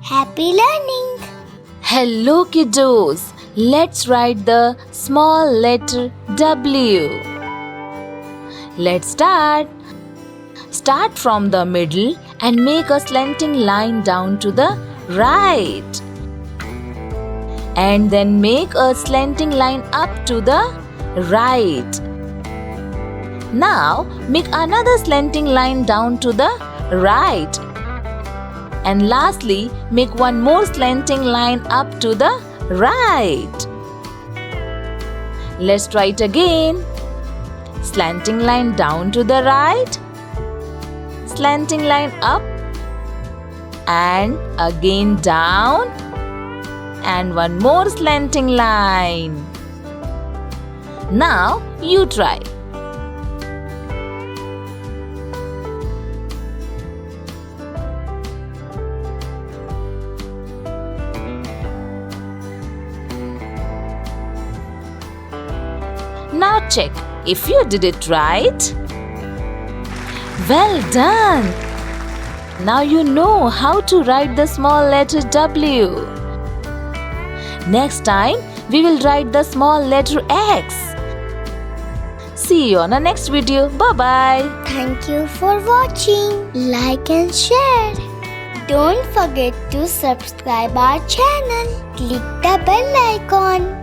Happy learning! Hello kiddos, let's write the small letter W. Let's start. Start from the middle and make a slanting line down to the right. And then make a slanting line up to the right. Now make another slanting line down to the right. And lastly, make one more slanting line up to the right. Let's try it again. Slanting line down to the right. Slanting line up. And again down. And one more slanting line. Now you try. Now check if you did it right. Well done! Now you know how to write the small letter W. Next time, we will write the small letter X. See you on our next video. Bye-bye. Thank you for watching. Like and share. Don't forget to subscribe our channel. Click the bell icon.